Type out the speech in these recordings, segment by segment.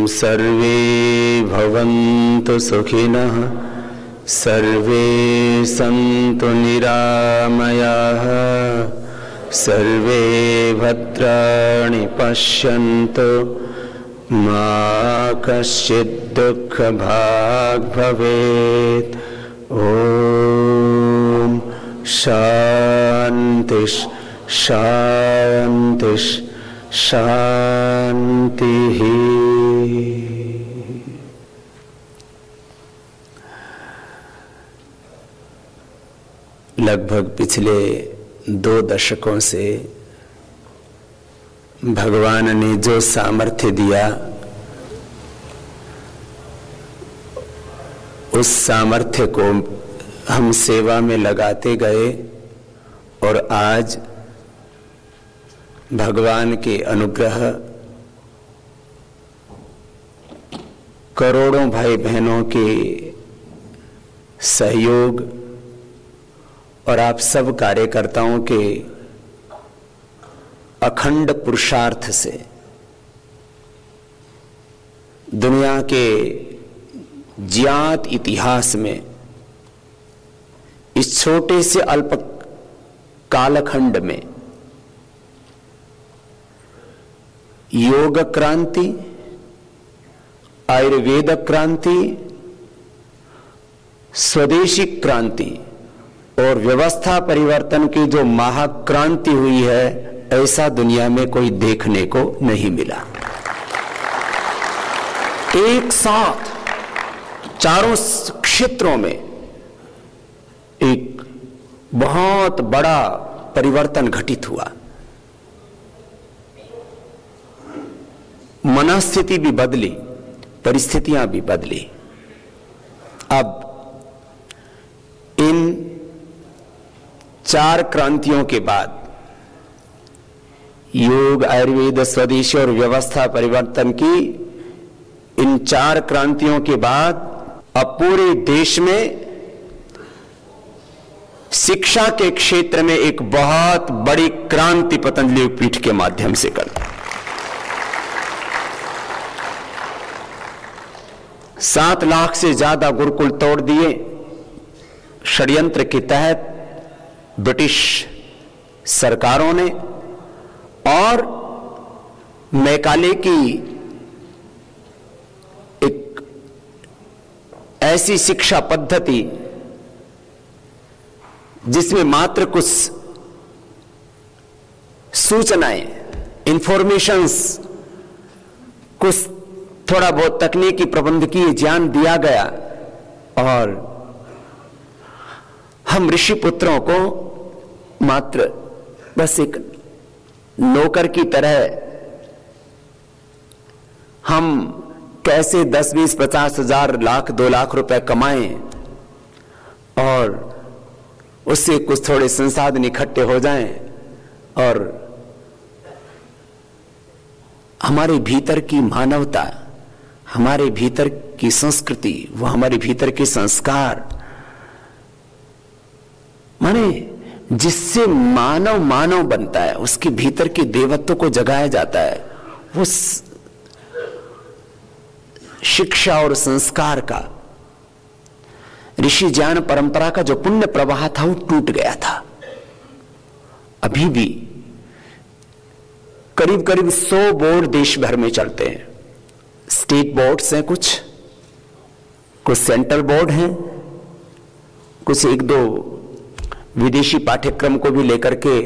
सर्वे भवन्तु सुखिनः, सर्वे सन्तु निरामयाः, सर्वे भद्राणि पश्यन्तु, मा कश्चित् दुःखभाग् भवेत्। ॐ शान्ति शान्ति शान्तिः। लगभग पिछले 2 दशकों से भगवान ने जो सामर्थ्य दिया, उस सामर्थ्य को हम सेवा में लगाते गए और आज भगवान के अनुग्रह करोड़ों भाई बहनों के सहयोग और आप सब कार्यकर्ताओं के अखंड पुरुषार्थ से दुनिया के ज्ञात इतिहास में इस छोटे से अल्प कालखंड में योग क्रांति, आयुर्वेद क्रांति, स्वदेशी क्रांति और व्यवस्था परिवर्तन की जो महाक्रांति हुई है, ऐसा दुनिया में कोई देखने को नहीं मिला। एक साथ चारों क्षेत्रों में एक बहुत बड़ा परिवर्तन घटित हुआ। मनस्थिति भी बदली, परिस्थितियां भी बदली। अब इन 4 क्रांतियों के बाद योग, आयुर्वेद, स्वदेशी और व्यवस्था परिवर्तन की इन 4 क्रांतियों के बाद अब पूरे देश में शिक्षा के क्षेत्र में एक बहुत बड़ी क्रांति पतंजलि पीठ के माध्यम से कर 7 लाख से ज्यादा गुरुकुल तोड़ दिए। षड्यंत्र के तहत ब्रिटिश सरकारों ने और मैकाले की एक ऐसी शिक्षा पद्धति जिसमें मात्र कुछ सूचनाएं, इंफॉर्मेशंस, कुछ थोड़ा बहुत तकनीकी प्रबंधकीय ज्ञान दिया गया और हम ऋषि पुत्रों को मात्र बस एक नौकर की तरह हम कैसे 10, 20, 50 हजार, लाख, 2 लाख रुपए कमाएं और उससे कुछ थोड़े संसाधन इकट्ठे हो जाएं और हमारे भीतर की मानवता, हमारे भीतर की संस्कृति, वो हमारे भीतर के संस्कार, माने जिससे मानव मानव बनता है, उसके भीतर के देवत्व को जगाया जाता है, वो शिक्षा और संस्कार का, ऋषि ज्ञान परंपरा का जो पुण्य प्रवाह था वो टूट गया था। अभी भी करीब करीब 100 बोर्ड देश भर में चलते हैं। स्टेट बोर्ड्स हैं, कुछ सेंट्रल बोर्ड हैं, कुछ 1-2 विदेशी पाठ्यक्रम को भी लेकर के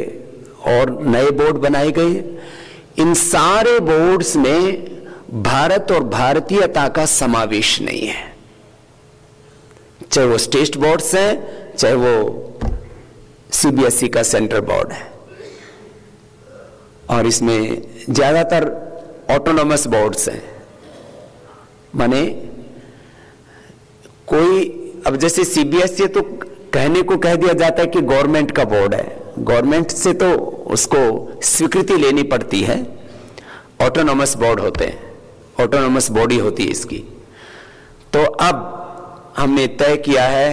और नए बोर्ड बनाए गए। इन सारे बोर्ड्स में भारत और भारतीयता का समावेश नहीं है। चाहे वो स्टेट बोर्ड्स हैं, चाहे वो सीबीएसई का सेंट्रल बोर्ड है, और इसमें ज्यादातर ऑटोनॉमस बोर्ड्स हैं। माने कोई, अब जैसे सीबीएसई तो कहने को कह दिया जाता है कि गवर्नमेंट का बोर्ड है, गवर्नमेंट से तो उसको स्वीकृति लेनी पड़ती है, ऑटोनॉमस बोर्ड होते हैं, ऑटोनॉमस बॉडी होती है इसकी। तो अब हमने तय किया है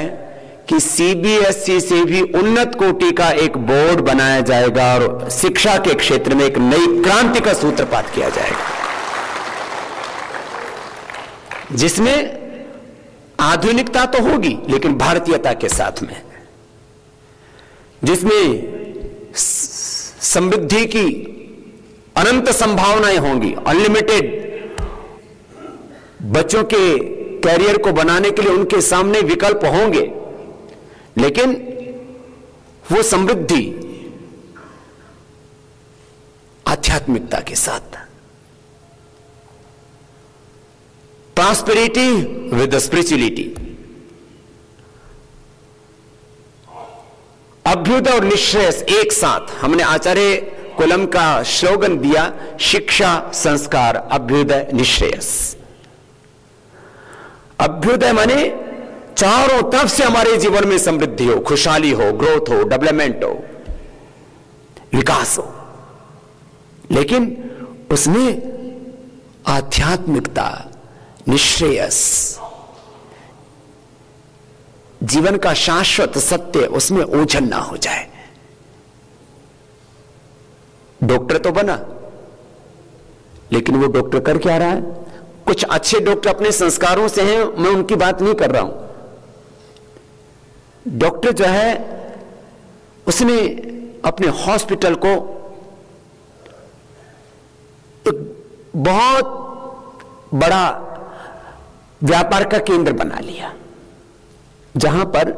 कि सीबीएसई से भी उन्नत कोटि का एक बोर्ड बनाया जाएगा और शिक्षा के क्षेत्र में एक नई क्रांति का सूत्रपात किया जाएगा, जिसमें आधुनिकता तो होगी लेकिन भारतीयता के साथ में, जिसमें समृद्धि की अनंत संभावनाएं होंगी, अनलिमिटेड। बच्चों के कैरियर को बनाने के लिए उनके सामने विकल्प होंगे, लेकिन वो समृद्धि आध्यात्मिकता के साथ, प्रॉस्पेरिटी विद स्पिरिचुअलिटी। अभ्युदय और निश्रेयस एक साथ। हमने आचार्य कुलम का स्लोगन दिया, शिक्षा संस्कार अभ्युदय निश्रेयस। अभ्युदय माने चारों तरफ से हमारे जीवन में समृद्धि हो, खुशहाली हो, ग्रोथ हो, डेवलपमेंट हो, विकास हो, लेकिन उसमें आध्यात्मिकता, निश्रेयस, जीवन का शाश्वत सत्य उसमें ओझल ना हो जाए। डॉक्टर तो बना, लेकिन वो डॉक्टर कर क्या रहा है? कुछ अच्छे डॉक्टर अपने संस्कारों से हैं, मैं उनकी बात नहीं कर रहा हूं। डॉक्टर जो है उसने अपने हॉस्पिटल को एक बहुत बड़ा व्यापार का केंद्र बना लिया, जहां पर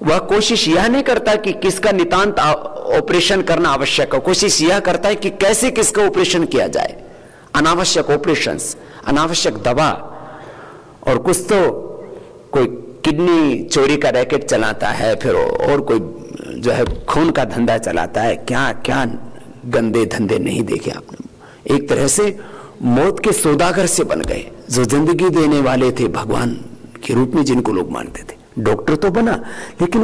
वह कोशिश यह नहीं करता कि किसका नितांत ऑपरेशन करना आवश्यक है, कोशिश यह करता है कि कैसे किसका ऑपरेशन किया जाए। अनावश्यक ऑपरेशंस, अनावश्यक दवा, और कुछ तो कोई किडनी चोरी का रैकेट चलाता है, फिर और कोई जो है खून का धंधा चलाता है। क्या क्या गंदे धंधे नहीं देखे आपने। एक तरह से मौत के सौदागर से बन गए, जो जिंदगी देने वाले थे भगवान के रूप में, जिनको लोग मानते थे। डॉक्टर तो बना, लेकिन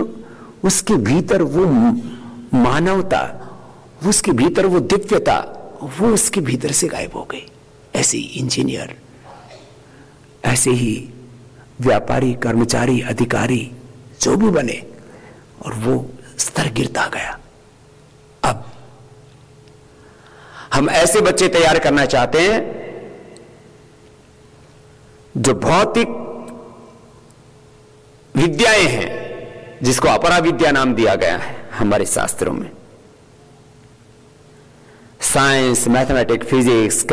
उसके भीतर वो मानवता, उसके भीतर वो दिव्यता, वो उसके भीतर से गायब हो गई। ऐसे ही इंजीनियर, ऐसे ही व्यापारी, कर्मचारी, अधिकारी जो भी बने, और वो स्तर गिरता गया। अब हम ऐसे बच्चे तैयार करना चाहते हैं जो भौतिक विद्याएं हैं, जिसको अपरा विद्या नाम दिया गया है हमारे शास्त्रों में। Science, mathematics, physics,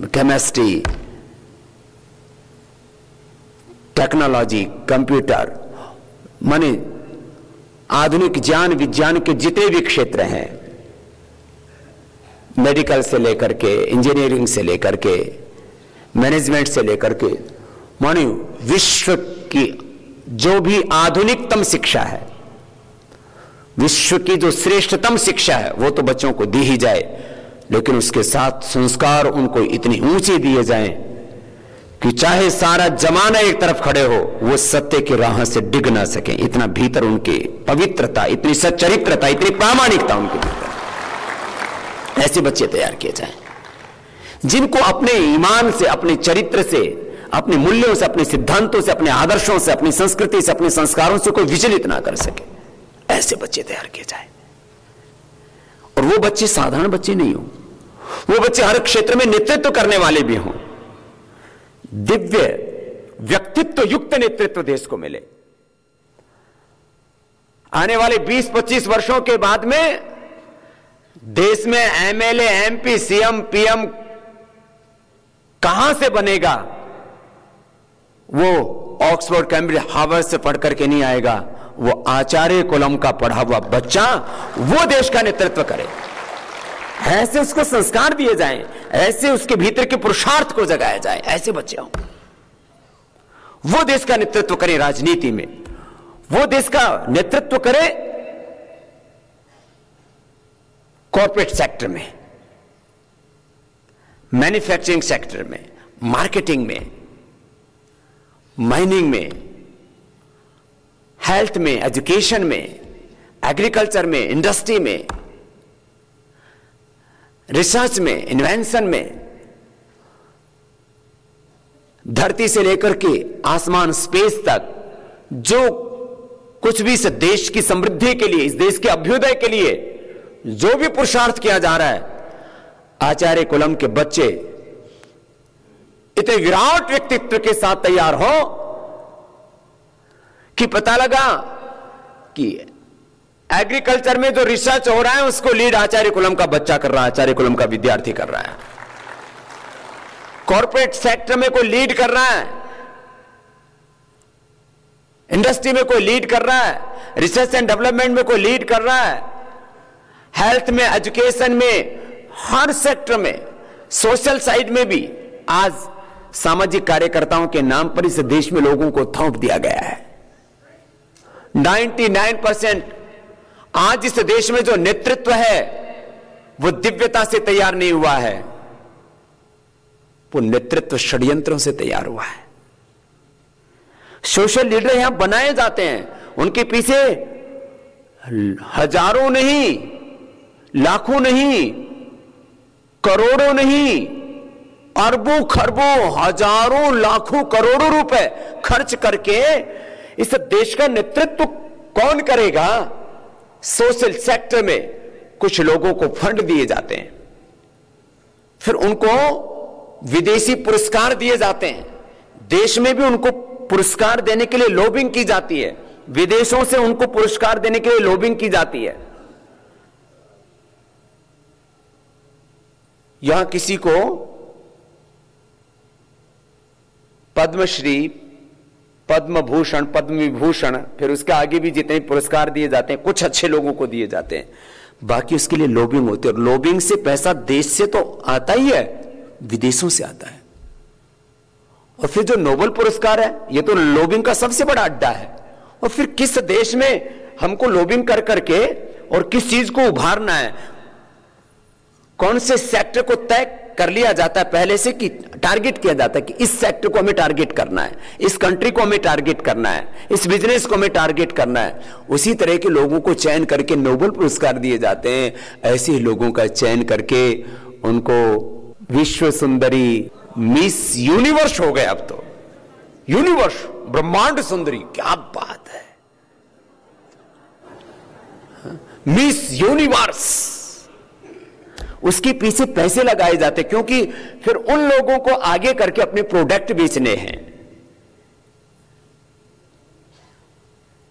chemistry, technology, computer, माने आधुनिक ज्ञान विज्ञान के जितने भी क्षेत्र हैं, मेडिकल से लेकर के, इंजीनियरिंग से लेकर के, मैनेजमेंट से लेकर के, माने विश्व की जो भी आधुनिकतम शिक्षा है, विश्व की जो श्रेष्ठतम शिक्षा है, वो तो बच्चों को दी ही जाए, लेकिन उसके साथ संस्कार उनको इतने ऊंचे दिए जाएं कि चाहे सारा जमाना एक तरफ खड़े हो, वो सत्य की राह से डिग ना सके। इतना भीतर उनकी पवित्रता, इतनी सच्चरित्रता, इतनी प्रामाणिकता उनके भीतर। ऐसे बच्चे तैयार किए जाएं जिनको अपने ईमान से, अपने चरित्र से, अपने मूल्यों से, अपने सिद्धांतों से, अपने आदर्शों से, अपनी संस्कृति से, अपने संस्कारों से कोई विचलित ना कर सके। ऐसे बच्चे तैयार किए जाएं। और वो बच्चे साधारण बच्चे नहीं हो, वो बच्चे हर क्षेत्र में नेतृत्व करने वाले भी हों। दिव्य व्यक्तित्व युक्त नेतृत्व देश को मिले। आने वाले 20-25 वर्षों के बाद में देश में एमएलए, एमपी, सीएम, पीएम कहां से बनेगा? वो ऑक्सफोर्ड, कैम्ब्रिज, हार्वर्ड से पढ़ करके नहीं आएगा, वो आचार्य कुलम का पढ़ा हुआ बच्चा वो देश का नेतृत्व करे। ऐसे उसको संस्कार दिए जाएं, ऐसे उसके भीतर के पुरुषार्थ को जगाया जाए। ऐसे बच्चे हों, वो देश का नेतृत्व करे राजनीति में, वो देश का नेतृत्व करे कॉर्पोरेट सेक्टर में, मैन्युफैक्चरिंग सेक्टर में, मार्केटिंग में, माइनिंग में, हेल्थ में, एजुकेशन में, एग्रीकल्चर में, इंडस्ट्री में, रिसर्च में, इन्वेंशन में, धरती से लेकर के आसमान स्पेस तक जो कुछ भी इस देश की समृद्धि के लिए, इस देश के अभ्युदय के लिए जो भी पुरुषार्थ किया जा रहा है, आचार्य कुलम के बच्चे इतने विराट व्यक्तित्व के साथ तैयार हो कि पता लगा कि एग्रीकल्चर में जो रिसर्च हो रहा है उसको लीड आचार्य कुलम का बच्चा कर रहा है, आचार्य कुलम का विद्यार्थी कर रहा है। कॉर्पोरेट सेक्टर में कोई लीड कर रहा है, इंडस्ट्री में कोई लीड कर रहा है, रिसर्च एंड डेवलपमेंट में कोई लीड कर रहा है, हेल्थ में, एजुकेशन में, हर सेक्टर में, सोशल साइड में भी आज सामाजिक कार्यकर्ताओं के नाम पर इस देश में लोगों को थोप दिया गया है। 99% आज इस देश में जो नेतृत्व है वो दिव्यता से तैयार नहीं हुआ है, वो नेतृत्व षड्यंत्रों से तैयार हुआ है। सोशल लीडर यहां बनाए जाते हैं, उनके पीछे हजारों नहीं, लाखों नहीं, करोड़ों नहीं, अरबों खरबों, हजारों लाखों करोड़ों रुपए खर्च करके इस देश का नेतृत्व कौन करेगा? सोशल सेक्टर में कुछ लोगों को फंड दिए जाते हैं, फिर उनको विदेशी पुरस्कार दिए जाते हैं, देश में भी उनको पुरस्कार देने के लिए लॉबिंग की जाती है, विदेशों से उनको पुरस्कार देने के लिए लॉबिंग की जाती है। यहां किसी को पद्मश्री, पद्म भूषण, पद्म विभूषण, फिर उसके आगे भी जितने पुरस्कार दिए जाते हैं कुछ अच्छे लोगों को दिए जाते हैं, बाकी उसके लिए लॉबिंग होती है। और लॉबिंग से पैसा देश से तो आता ही है, विदेशों से आता है। और फिर जो नोबेल पुरस्कार है ये तो लॉबिंग का सबसे बड़ा अड्डा है। और फिर किस देश में हमको लॉबिंग कर करके और किस चीज को उभारना है, कौन से सेक्टर को तय कर लिया जाता है पहले से कि टारगेट किया जाता है कि इस सेक्टर को हमें टारगेट करना है, इस कंट्री को हमें टारगेट करना है, इस बिजनेस को हमें टारगेट करना है। उसी तरह के लोगों को चयन करके नोबेल पुरस्कार दिए जाते हैं। ऐसे ही लोगों का चयन करके उनको विश्व सुंदरी, मिस यूनिवर्स हो गए। अब तो यूनिवर्स, ब्रह्मांड सुंदरी, क्या बात है, मिस यूनिवर्स। उसके पीछे पैसे लगाए जाते क्योंकि फिर उन लोगों को आगे करके अपने प्रोडक्ट बेचने हैं।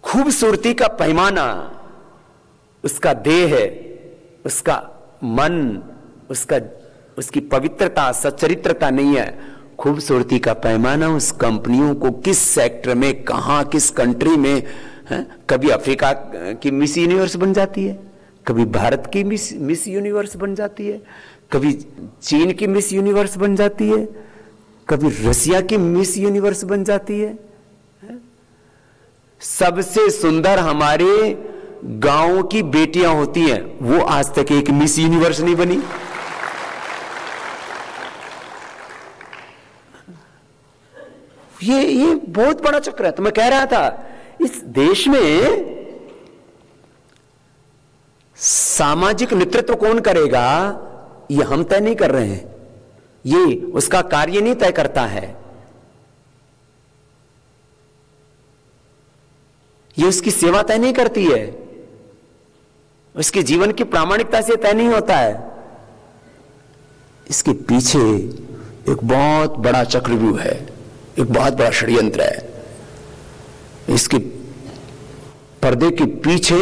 खूबसूरती का पैमाना उसका देह है, उसका मन, उसकी पवित्रता, सच्चरित्रता नहीं है। खूबसूरती का पैमाना उस कंपनियों को किस सेक्टर में, कहां, किस कंट्री में है? कभी अफ्रीका की मिस यूनिवर्स बन जाती है, कभी भारत की मिस यूनिवर्स बन जाती है, कभी चीन की मिस यूनिवर्स बन जाती है, कभी रसिया की मिस यूनिवर्स बन जाती है। सबसे सुंदर हमारे गांव की बेटियां होती हैं, वो आज तक एक मिस यूनिवर्स नहीं बनी। ये बहुत बड़ा चक्र है। तो मैं कह रहा था इस देश में सामाजिक नेतृत्व कौन करेगा ये हम तय नहीं कर रहे हैं, ये उसका कार्य नहीं तय करता है, ये उसकी सेवा तय नहीं करती है, उसके जीवन की प्रामाणिकता से तय नहीं होता है। इसके पीछे एक बहुत बड़ा चक्रव्यूह है, एक बहुत बड़ा षड्यंत्र है। इसके पर्दे के पीछे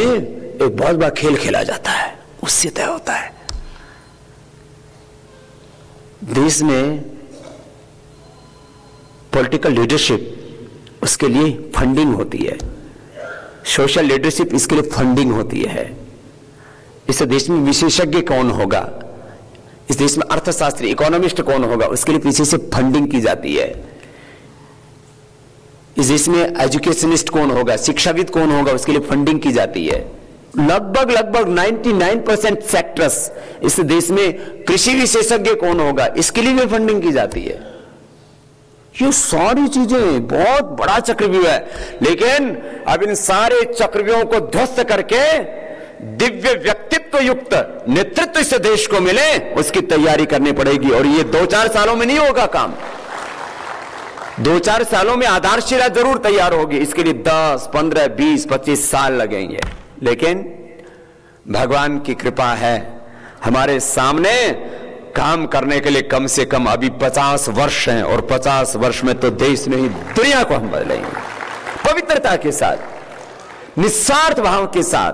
एक बहुत बड़ा खेल खेला जाता है, उससे तय होता है। देश में पॉलिटिकल लीडरशिप, उसके लिए फंडिंग होती है, सोशल लीडरशिप इसके लिए फंडिंग होती है। इस देश में विशेषज्ञ कौन होगा, इस देश में अर्थशास्त्री, इकोनॉमिस्ट कौन होगा, उसके लिए पीछे से फंडिंग की जाती है। इस देश में एजुकेशनिस्ट कौन होगा, शिक्षाविद कौन होगा, उसके लिए फंडिंग की जाती है। लगभग 99% सेक्टर्स इस देश में, कृषि विशेषज्ञ कौन होगा, इसके लिए भी फंडिंग की जाती है। ये सारी चीजें बहुत बड़ा चक्रव्यूह है, लेकिन अब इन सारे चक्रव्यूहों को ध्वस्त करके दिव्य व्यक्तित्व युक्त नेतृत्व इस देश को मिले, उसकी तैयारी करनी पड़ेगी। और ये 2-4 सालों में नहीं होगा काम, 2-4 सालों में आधारशिला जरूर तैयार होगी, इसके लिए 10, 15, 20, 25 साल लगेंगे। लेकिन भगवान की कृपा है, हमारे सामने काम करने के लिए कम से कम अभी 50 वर्ष हैं, और 50 वर्ष में तो देश नहीं दुनिया को हम बदलेंगे। पवित्रता के साथ, निस्वार्थ भाव के साथ,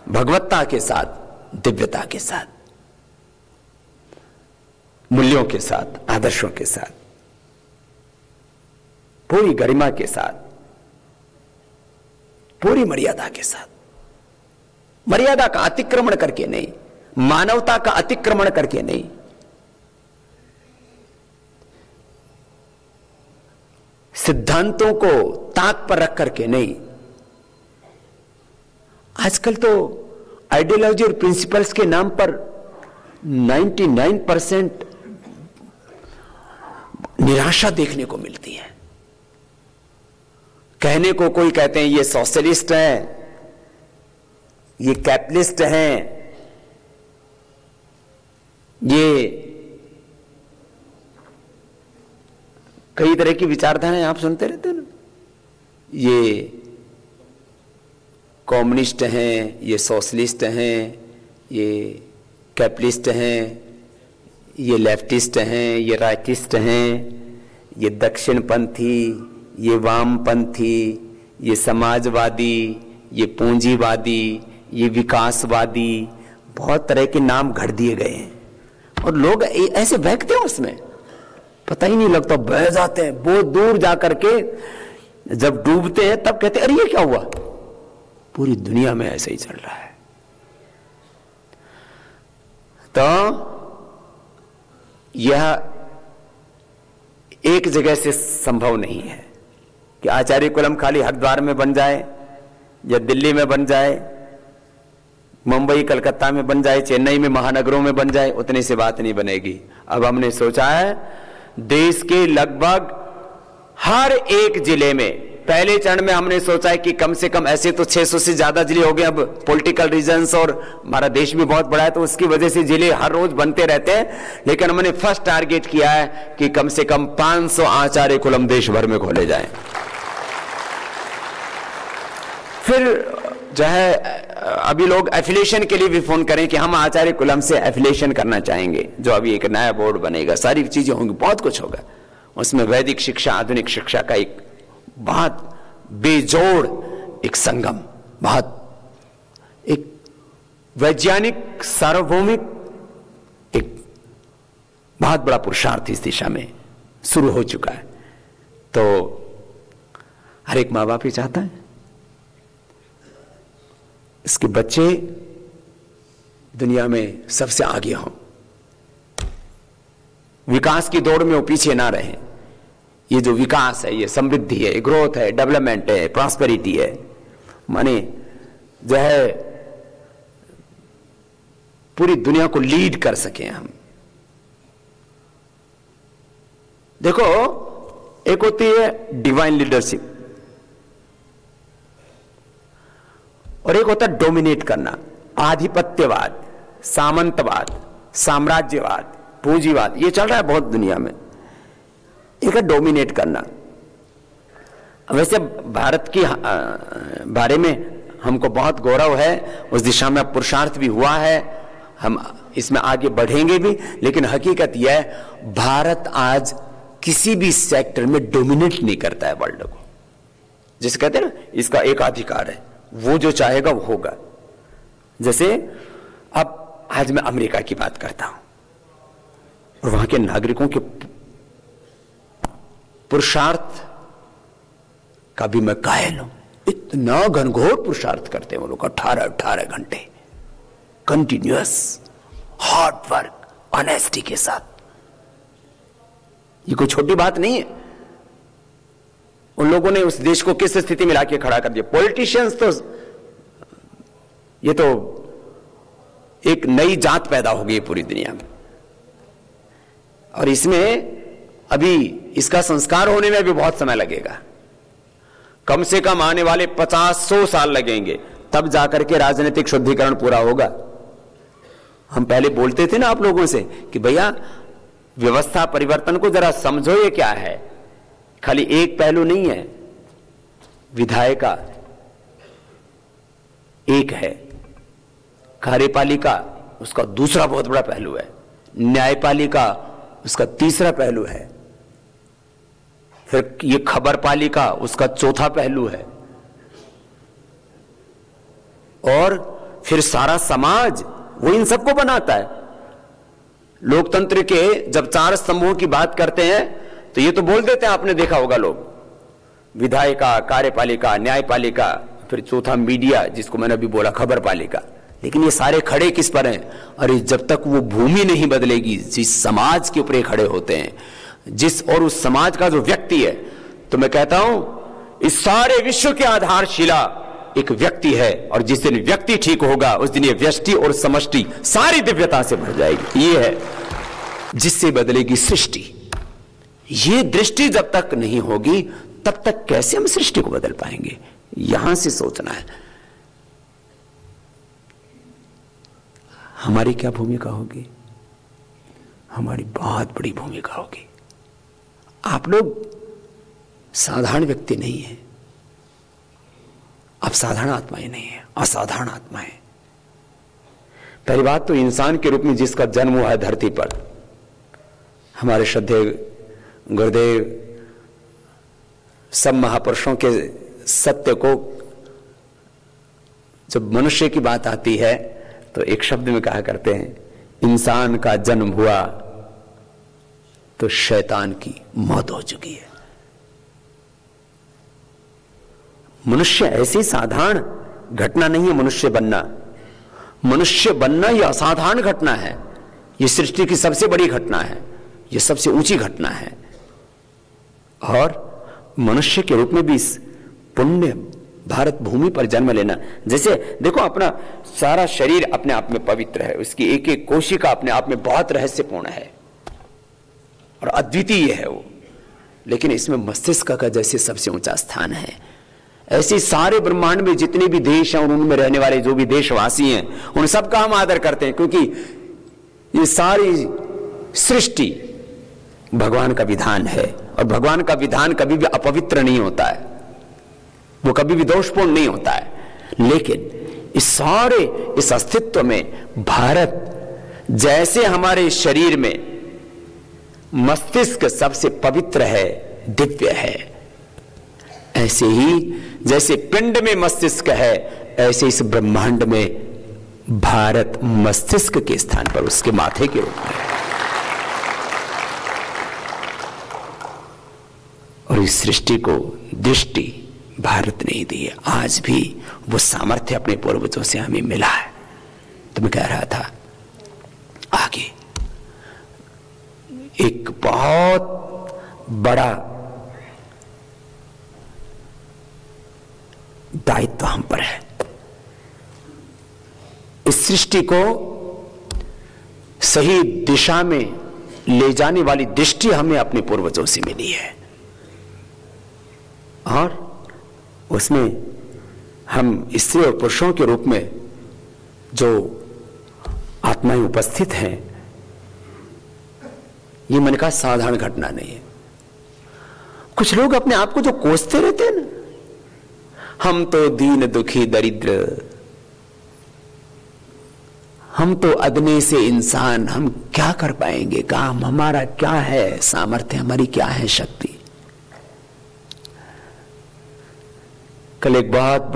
भगवत्ता के साथ, दिव्यता के साथ, मूल्यों के साथ, आदर्शों के साथ, पूरी गरिमा के साथ, पूरी मर्यादा के साथ, मर्यादा का अतिक्रमण करके नहीं, मानवता का अतिक्रमण करके नहीं, सिद्धांतों को ताक पर रख करके नहीं। आजकल तो आइडियोलॉजी और प्रिंसिपल्स के नाम पर 99% निराशा देखने को मिलती है। कहने को कोई कहते हैं ये सोशलिस्ट हैं, ये कैपिटलिस्ट हैं, ये कई तरह की विचारधाराएं आप सुनते रहते हो ना, ये कम्युनिस्ट हैं, ये सोशलिस्ट हैं, ये कैपिटलिस्ट हैं, ये लेफ्टिस्ट हैं, ये राइटिस्ट हैं, ये दक्षिणपंथी, ये वामपंथी, ये समाजवादी, ये पूंजीवादी, ये विकासवादी, बहुत तरह के नाम घड़ दिए गए हैं। और लोग ऐसे बहकते हैं उसमें, पता ही नहीं लगता, बह जाते हैं। बहुत दूर जाकर के जब डूबते हैं तब कहते हैं अरे ये क्या हुआ। पूरी दुनिया में ऐसा ही चल रहा है। तो यह एक जगह से संभव नहीं है कि आचार्य कुलम खाली हरिद्वार में बन जाए, या दिल्ली में बन जाए, मुंबई कलकत्ता में बन जाए, चेन्नई में, महानगरों में बन जाए, उतने से बात नहीं बनेगी। अब हमने सोचा है देश के लगभग हर एक जिले में, पहले चरण में हमने सोचा है कि कम से कम, ऐसे तो 600 से ज्यादा जिले हो गए, अब पॉलिटिकल रीजन्स और हमारा देश भी बहुत बड़ा है तो उसकी वजह से जिले हर रोज बनते रहते हैं, लेकिन हमने फर्स्ट टारगेट किया है कि कम से कम 500 आचार्य कुलम देश भर में खोले जाएं। फिर जो है अभी लोग एफिलिएशन के लिए भी फोन करें कि हम आचार्य कुलम से एफिलिएशन करना चाहेंगे, जो अभी एक नया बोर्ड बनेगा, सारी चीजें होंगी, बहुत कुछ होगा उसमें। वैदिक शिक्षा, आधुनिक शिक्षा का एक बहुत बेजोड़ एक संगम, बहुत एक वैज्ञानिक सार्वभौमिक एक बहुत बड़ा पुरुषार्थ इस दिशा में शुरू हो चुका है। तो हर एक माँ बाप ही चाहता है इसके बच्चे दुनिया में सबसे आगे हों, विकास की दौड़ में वो पीछे ना रहें। ये जो विकास है, ये समृद्धि है, ग्रोथ है, डेवलपमेंट है, प्रॉस्पेरिटी है, माने जो है पूरी दुनिया को लीड कर सके हम। देखो, एक होती है डिवाइन लीडरशिप और एक होता है डोमिनेट करना, आधिपत्यवाद, सामंतवाद, साम्राज्यवाद, पूंजीवाद, ये चल रहा है बहुत दुनिया में। एक है डोमिनेट करना। वैसे भारत की बारे में हमको बहुत गौरव है, उस दिशा में पुरुषार्थ भी हुआ है, हम इसमें आगे बढ़ेंगे भी, लेकिन हकीकत यह है भारत आज किसी भी सेक्टर में डोमिनेट नहीं करता है वर्ल्ड को। जिसे कहते हैं ना, इसका एकाधिकार है, वो जो चाहेगा वो होगा। जैसे अब आज मैं अमेरिका की बात करता हूं और वहां के नागरिकों के पुरुषार्थ का भी मैं कायल हूं। इतना घनघोर पुरुषार्थ करते हैं वो लोग, 18 घंटे कंटिन्यूअस हार्ड वर्क, ऑनेस्टी के साथ। ये कोई छोटी बात नहीं है। उन लोगों ने उस देश को किस स्थिति में लाके खड़ा कर दिया। पॉलिटिशियंस तो, ये तो एक नई जात पैदा हो गई पूरी दुनिया में, और इसमें अभी इसका संस्कार होने में भी बहुत समय लगेगा। कम से कम आने वाले 50-100 साल लगेंगे, तब जाकर के राजनीतिक शुद्धिकरण पूरा होगा। हम पहले बोलते थे ना आप लोगों से कि भैया व्यवस्था परिवर्तन को जरा समझो, ये क्या है, खाली एक पहलू नहीं है। विधायिका एक है, कार्यपालिका उसका दूसरा बहुत बड़ा पहलू है, न्यायपालिका उसका तीसरा पहलू है, फिर ये खबर पालिका उसका चौथा पहलू है, और फिर सारा समाज वो इन सबको बनाता है। लोकतंत्र के जब 4 स्तंभों की बात करते हैं तो ये तो बोल देते हैं, आपने देखा होगा लोग, विधायिका, कार्यपालिका, न्यायपालिका, फिर चौथा मीडिया, जिसको मैंने अभी बोला खबर पालिका। लेकिन ये सारे खड़े किस पर हैं? अरे जब तक वो भूमि नहीं बदलेगी, जिस समाज के ऊपर खड़े होते हैं, जिस और उस समाज का जो व्यक्ति है, तो मैं कहता हूं इस सारे विश्व की आधारशिला एक व्यक्ति है, और जिस दिन व्यक्ति ठीक होगा उस दिन ये व्यष्टि और समष्टि सारी दिव्यता से भर जाएगी। ये है जिससे बदलेगी सृष्टि। ये दृष्टि जब तक नहीं होगी तब तक कैसे हम सृष्टि को बदल पाएंगे? यहां से सोचना है हमारी क्या भूमिका होगी। हमारी बहुत बड़ी भूमिका होगी। आप लोग साधारण व्यक्ति नहीं है, आप साधारण आत्माएं नहीं है, असाधारण आत्माएं। पहली बात तो इंसान के रूप में जिसका जन्म हुआ है धरती पर, हमारे श्रद्धेय गुरुदेव सब महापुरुषों के सत्य को, जब मनुष्य की बात आती है तो एक शब्द में कहा करते हैं, इंसान का जन्म हुआ तो शैतान की मौत हो चुकी है। मनुष्य ऐसी साधारण घटना नहीं है। मनुष्य बनना यह असाधारण घटना है। यह सृष्टि की सबसे बड़ी घटना है, यह सबसे ऊंची घटना है। और मनुष्य के रूप में भी इस पुण्य भारत भूमि पर जन्म लेना, जैसे देखो अपना सारा शरीर अपने आप में पवित्र है, उसकी एक एक कोशिका अपने आप में बहुत रहस्यपूर्ण है और अद्वितीय है वो, लेकिन इसमें मस्तिष्क का जैसे सबसे ऊंचा स्थान है, ऐसे सारे ब्रह्मांड में जितने भी देश हैं और उनमें रहने वाले जो भी देशवासी हैं, उन सबका हम आदर करते हैं, क्योंकि ये सारी सृष्टि भगवान का विधान है, और भगवान का विधान कभी भी अपवित्र नहीं होता है, वो कभी भी दोषपूर्ण नहीं होता है। लेकिन इस अस्तित्व में भारत जैसे हमारे शरीर में मस्तिष्क सबसे पवित्र है, दिव्य है, ऐसे ही जैसे पिंड में मस्तिष्क है, ऐसे इस ब्रह्मांड में भारत मस्तिष्क के स्थान पर उसके माथे के रूप में। और इस सृष्टि को दृष्टि भारत ने दी है। आज भी वो सामर्थ्य अपने पूर्वजों से हमें मिला है। तो मैं कह रहा था आगे एक बहुत बड़ा दायित्व हम पर है। इस सृष्टि को सही दिशा में ले जाने वाली दृष्टि हमें अपने पूर्वजों से मिली है, और उसमें हम स्त्री और पुरुषों के रूप में जो आत्माएं उपस्थित हैं, ये मन का साधारण घटना नहीं है। कुछ लोग अपने आप को जो कोसते रहते हैं ना, हम तो दीन दुखी दरिद्र, हम तो अदने से इंसान, हम क्या कर पाएंगे, काम हमारा क्या है, सामर्थ्य हमारी क्या है, शक्ति। कल एक बहुत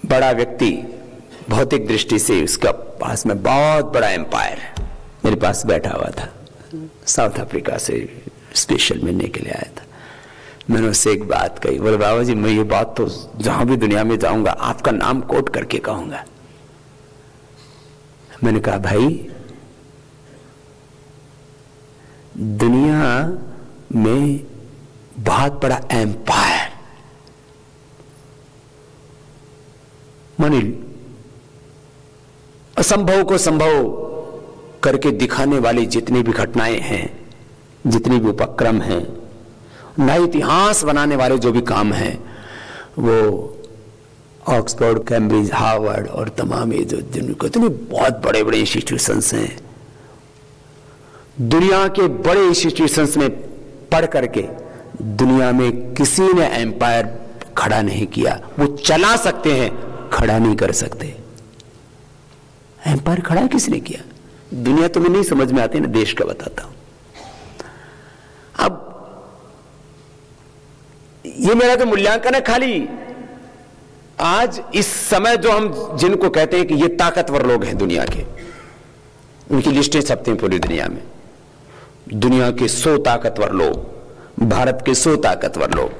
बड़ा व्यक्ति, भौतिक दृष्टि से उसका पास में बहुत बड़ा एम्पायर मेरे पास बैठा हुआ था, साउथ अफ्रीका से स्पेशल मिलने के लिए आया था। मैंने उससे एक बात कही, बोले बाबा जी मैं ये बात तो जहां भी दुनिया में जाऊंगा आपका नाम कोट करके कहूंगा। मैंने कहा भाई दुनिया में बहुत बड़ा एम्पायर, मानी असंभव को संभव करके दिखाने वाली जितनी भी घटनाएं हैं, जितने भी उपक्रम हैं, नया इतिहास बनाने वाले जो भी काम हैं, वो ऑक्सफोर्ड, कैम्ब्रिज, हार्वर्ड और तमाम ये जो जितने बहुत बड़े बड़े इंस्टीट्यूशंस हैं, दुनिया के बड़े इंस्टीट्यूशंस में पढ़ करके दुनिया में किसी ने एम्पायर खड़ा नहीं किया। वो चला सकते हैं, खड़ा नहीं कर सकते। एम्पायर खड़ा किसने किया? दुनिया तुम्हें नहीं समझ में आती ना, देश का बताता हूं। अब ये मेरा जो मूल्यांकन है, खाली आज इस समय जो हम जिनको कहते हैं कि ये ताकतवर लोग हैं दुनिया के, उनकी लिस्टें छपती हैं पूरी दुनिया में। दुनिया के 100 ताकतवर लोग, भारत के 100 ताकतवर लोग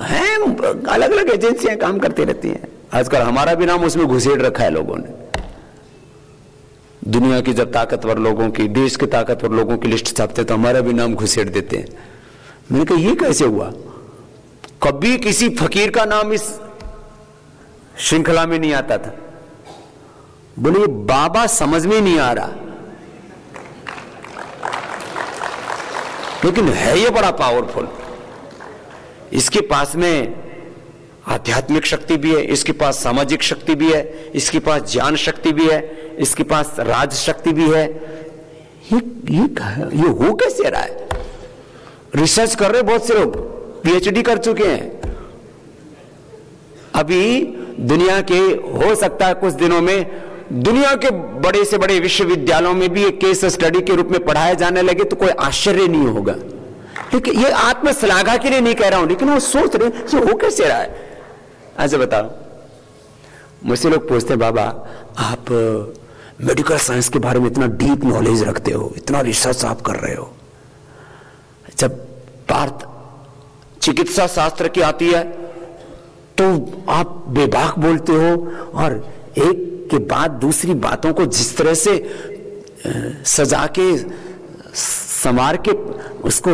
हैं, अलग अलग एजेंसियां काम करती रहती हैं। आजकल हमारा भी नाम उसमें घुसेड़ रखा है लोगों ने। दुनिया की जब ताकतवर लोगों की, देश के ताकतवर लोगों की लिस्ट छापते तो हमारा भी नाम घुसेड़ देते हैं। मैंने कहा ये कैसे हुआ? कभी किसी फकीर का नाम इस श्रृंखला में नहीं आता था। बोले बाबा समझ में नहीं आ रहा, लेकिन है ये बड़ा पावरफुल। इसके पास में आध्यात्मिक शक्ति भी है, इसके पास सामाजिक शक्ति भी है, इसके पास ज्ञान शक्ति भी है, इसके पास राज शक्ति भी है। ये हो कैसे रहा है? रिसर्च कर रहे बहुत से लोग, पीएचडी कर चुके हैं। अभी दुनिया के, हो सकता है कुछ दिनों में दुनिया के बड़े से बड़े विश्वविद्यालयों में भी एक केस स्टडी के रूप में पढ़ाया जाने लगे तो कोई आश्चर्य नहीं होगा। लेकिन ये आत्मश्लाघा के लिए नहीं कह रहा हूं, लेकिन वो सोच रहे ये हो कैसे रहा है। ऐसे बताओ, मुझसे लोग पूछते हैं बाबा आप मेडिकल साइंस के बारे में इतना डीप नॉलेज रखते हो, इतना रिसर्च आप कर रहे हो, जब बात चिकित्सा शास्त्र की आती है तो आप बेबाक बोलते हो और एक के बाद दूसरी बातों को जिस तरह से सजा के संवार के उसको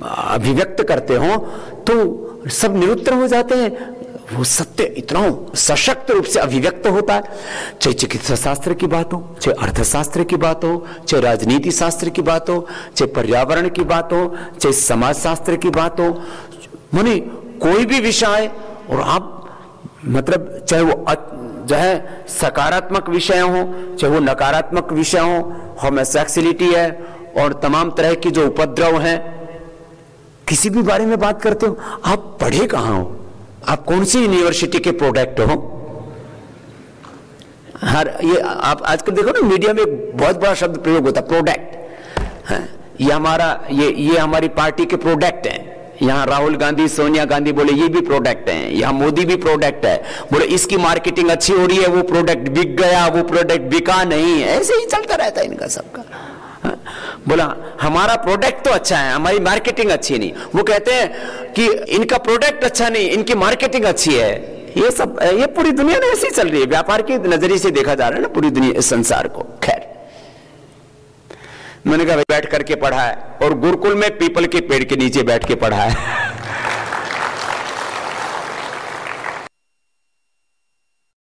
अभिव्यक्त करते हो तो सब निरुत्तर हो जाते हैं। वो सत्य इतना सशक्त रूप से अभिव्यक्त होता है, चाहे चिकित्सा शास्त्र की बात हो, चाहे अर्थशास्त्र की बात हो, चाहे राजनीति शास्त्र की बात हो, चाहे पर्यावरण की बात हो, चाहे समाज शास्त्र की बात हो, माने कोई भी विषय। और आप मतलब चाहे वो जो है सकारात्मक विषय हो, चाहे वो नकारात्मक विषय हो, होमोसेक्सुअलिटी है और तमाम तरह की जो उपद्रव हैं, किसी भी बारे में बात करते हो, आप पढ़े कहां हो? आप कौन सी यूनिवर्सिटी के प्रोडक्ट हो? ये आप आजकल देखो ना मीडिया में बहुत बड़ा शब्द प्रयोग होता है, प्रोडक्ट है। ये हमारी पार्टी के प्रोडक्ट हैं। यहां राहुल गांधी, सोनिया गांधी बोले ये भी प्रोडक्ट हैं, यहां मोदी भी प्रोडक्ट है, बोले इसकी मार्केटिंग अच्छी हो रही है, वो प्रोडक्ट बिक गया, वो प्रोडक्ट बिका नहीं। ऐसे ही चलता रहता है इनका सबका। बोला हमारा प्रोडक्ट तो अच्छा है, हमारी मार्केटिंग अच्छी नहीं। वो कहते हैं कि इनका प्रोडक्ट अच्छा नहीं, इनकी मार्केटिंग अच्छी है। ये सब, ये पूरी दुनिया में ऐसी चल रही है, व्यापार के नजरिए से देखा जा रहा है ना पूरी दुनिया, इस संसार को। खैर, मैंने कहा बैठ करके पढ़ा है, और गुरुकुल में पीपल के पेड़ के नीचे बैठ के पढ़ा है।